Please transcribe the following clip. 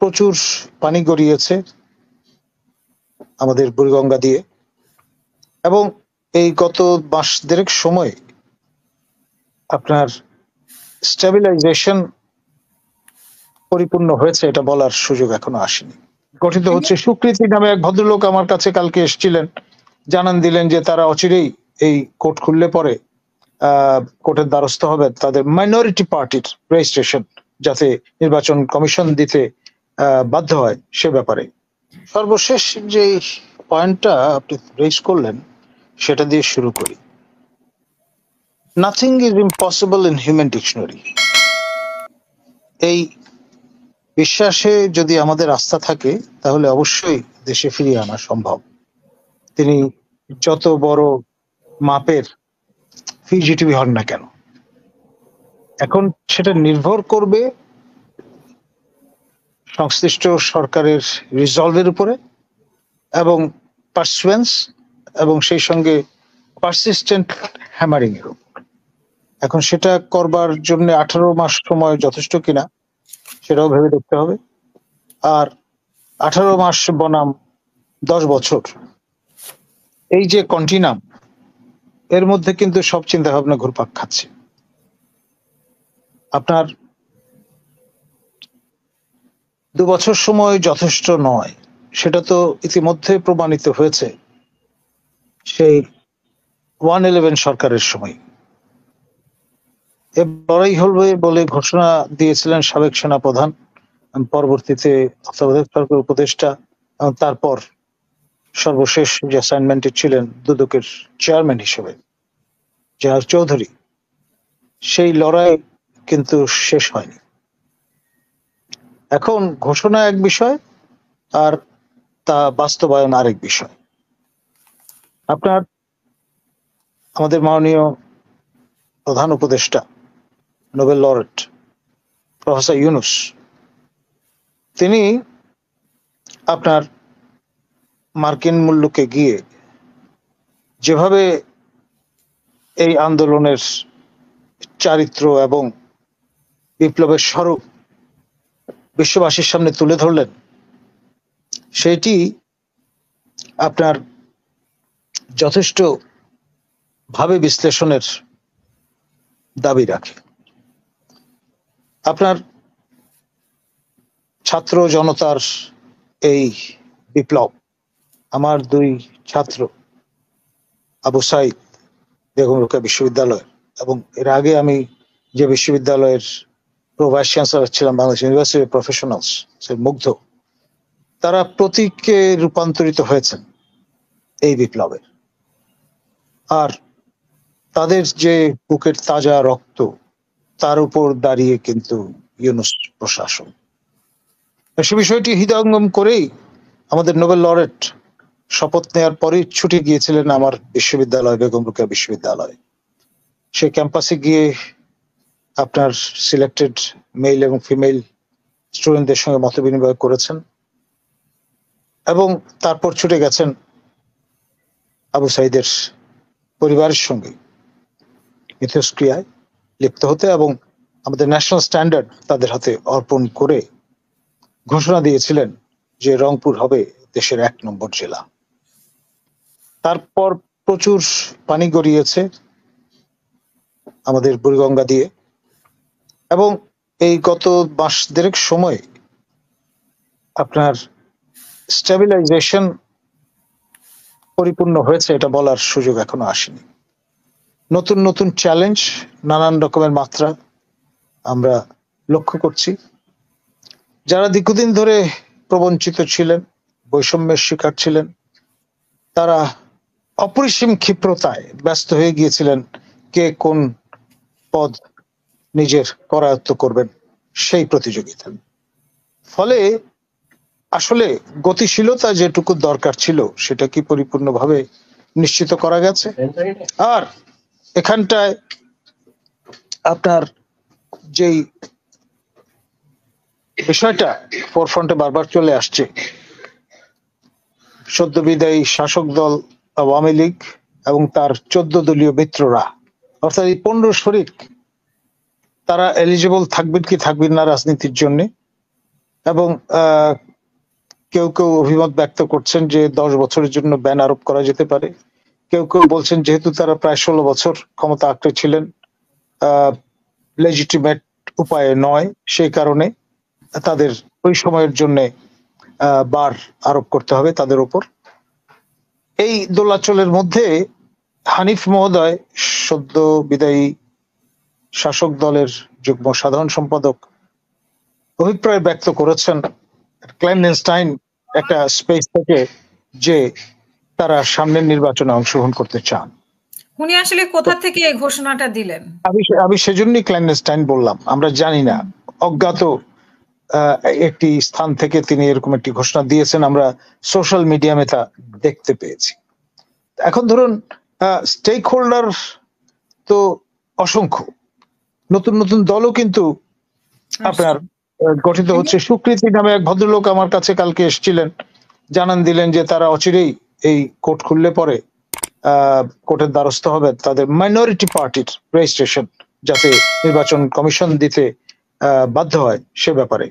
প্রচুর পানি গড়িয়েছে আমাদের বুড়িগঙ্গা দিয়ে, এবং এই গত মাস দেড়েক সময় আপনার স্টেবিলাইজেশন পরিপূর্ণ হয়েছে এটা বলার সুযোগ এখনো আসেনি। গঠিত হচ্ছে সুকৃতি নামে এক ভদ্রলোক আমার কাছে কালকে এসেছিলেন, জানান দিলেন যে তারা অচিরেই এই কোর্ট খুললে পরে কোর্টের দ্বারস্থ হবে তাদের মাইনরিটি পার্টির রেজিস্ট্রেশন যাতে নির্বাচন কমিশন দিতে বাধ্য হয় সে ব্যাপারে। সর্বশেষ যে পয়েন্টটা আপনি রেজ করলেন সেটা দিয়ে শুরু করি। Nothing is impossible in human dictionary. এই বিশ্বাসে যদি আমাদের আস্থা থাকে তাহলে অবশ্যই দেশে ফিরিয়ে আনা সম্ভব। তিনি যত বড় মাপের ফিজিটিভি হন না কেন, এখন সেটা নির্ভর করবে সংশ্লিষ্ট সরকারের রিজলভের উপরে এবং পারসুয়েন্স এবং সেই সঙ্গে পারসিস্টেন্ট হ্যামারিং এর উপর। এখন সেটা করবার জন্য 18 মাস সময় যথেষ্ট কিনা সেটাও ভেবে দেখতে হবে। আর 18 মাস বনাম 10 বছর, এই যে কন্টিনাম, এর মধ্যে কিন্তু সব চিন্তা ভাবনা ঘুরপাক খাচ্ছে। আপনার 2 বছর সময় যথেষ্ট নয়, সেটা তো ইতিমধ্যে প্রমাণিত হয়েছে সেই 111 সরকারের সময়। লড়াই হবে বলে ঘোষণা দিয়েছিলেন সাবেক সেনাপ্রধান, পরবর্তীতে তত্ত্বাবধায়ক সরকার উপদেষ্টা, এবং তারপর সর্বশেষ যে অ্যাসাইনমেন্টে ছিলেন দুদকের চেয়ারম্যান হিসেবে জাহাজ চৌধুরী। সেই লড়াই কিন্তু শেষ হয়নি। এখন ঘোষণা এক বিষয় আর তা বাস্তবায়ন আরেক বিষয়। আপনার আমাদের মাননীয় প্রধান উপদেষ্টা নোবেল লরেট প্রফেসর ইউনুস, তিনি আপনার মার্কিন মুলুকে গিয়ে যেভাবে এই আন্দোলনের চারিত্র এবং বিপ্লবের স্বরূপ বিশ্ববাসীর সামনে তুলে ধরলেন, সেটি আপনার যথেষ্ট ভাবে বিশ্লেষণের দাবি রাখে। আপনার ছাত্র জনতার এই বিপ্লব, আমার 2 ছাত্র আবু সাইদ বেগম রোকেয়া বিশ্ববিদ্যালয় এবং এর আগে আমি যে বিশ্ববিদ্যালয়ের ভাইস চ্যান্সেলর ছিলাম বাংলাদেশ ইউনিভার্সিটি প্রফেশনালস মুগ্ধ, তারা প্রতীকে রূপান্তরিত হয়েছেন এই বিপ্লবের। আর তাদের যে বুকের তাজা রক্ত, তার উপর দাঁড়িয়ে কিন্তু ইউনুস প্রশাসন। সে বিষয়টি হৃদয়ঙ্গম করেই আমাদের নোবেল লরেট শপথ নেওয়ার পরেই ছুটে গিয়েছিলেন আমার বিশ্ববিদ্যালয় বেগম রোকেয়া বিশ্ববিদ্যালয়। সে ক্যাম্পাসে গিয়ে আপনার সিলেক্টেড মেল এবং ফিমেল স্টুডেন্টদের সঙ্গে মত বিনিময় করেছেন এবং তারপর ছুটে গেছেন আবু সাইদের পরিবারের সঙ্গে মিথস্ক্রিয়ায় লিপ্ত হতে এবং আমাদের ন্যাশনাল স্ট্যান্ডার্ড তাদের হাতে অর্পণ করে ঘোষণা দিয়েছিলেন যে রংপুর হবে দেশের 1 নম্বর জেলা। তারপর প্রচুর পানি গড়িয়েছে আমাদের বুড়িগঙ্গা দিয়ে, এবং এই গত মাস দেড়েক সময় আপনার স্টেবিলাইজেশন পরিপূর্ণ হয়েছে এটা বলার সুযোগ এখনো আসেনি। নতুন নতুন চ্যালেঞ্জ, নানান রকমের মাত্রা আমরা লক্ষ্য করছি। যারা দীর্ঘদিন ধরে প্রবঞ্চিত ছিলেন, বৈষম্যের শিকার ছিলেন, তারা অপরিসীম ক্ষিপ্রতায় ব্যস্ত হয়ে গিয়েছিলেন কে কোন পদ নিজের করায়ত্ত করবেন সেই প্রতিযোগিতা। ফলে আসলে গতিশীলতা যেটুকু দরকার ছিল সেটা কি পরিপূর্ণভাবে নিশ্চিত করা গেছে? আর এখানটায় আপনার যেই বিষয়টা ফোরফ্রন্টে বারবার চলে আসছে, সদ্য বিদায়ী শাসক দল আওয়ামী লীগ এবং তার 14 দলীয় মিত্ররা, অর্থাৎ এই 15 শরিক, তারা এলিজিবল থাকবেন কি থাকবেন না রাজনীতির জন্য, এবং কেউ কেউ অভিমত ব্যক্ত করছেন যে 10 বছরের জন্য ব্যান আরোপ করা যেতে পারে। কেউ কেউ বলছেন যেহেতু তারা প্রায় 16 বছর ক্ষমতা আঁকড়ে ছিলেন, লেজিটিমেট উপায়ে নয়, সেই কারণে তাদের ওই সময়ের জন্য বার আরোপ করতে হবে তাদের উপর। এই দোলাচলের মধ্যে হানিফ মহোদয়, সদ্য বিদায়ী শাসক দলের যুগ্ম সাধারণ সম্পাদক, অভিপ্রায় ব্যক্ত করেছেন ক্ল্যান্ডেনস্টাইন একটা স্পেস থেকে যে তারা সামনের নির্বাচনে অংশগ্রহণ করতে চান। উনি আসলে কোথা থেকে এই ঘোষণাটা দিলেন? আমি সেজন্যই ক্ল্যান্ডেনস্টাইন বললাম, আমরা জানি না, অজ্ঞাত একটি স্থান থেকে তিনি এরকম একটি ঘোষণা দিয়েছেন, আমরা সোশ্যাল মিডিয়ামে তা দেখতে পেয়েছি। এখন ধরুন স্টেক হোল্ডার তো অসংখ্য, নতুন নতুন দলও কিন্তু আপনার গঠিত হচ্ছে। সুকৃতি নামে এক ভদ্রলোক আমার কাছে কালকে এসেছিলেন, জানান দিলেন যে তারা অচিরেই এই কোর্ট খুললে পরে কোর্টের দ্বারস্থ হবে তাদের মাইনরিটি পার্টির রেজিস্ট্রেশন যাতে নির্বাচন কমিশন দিতে বাধ্য হয় সে ব্যাপারে।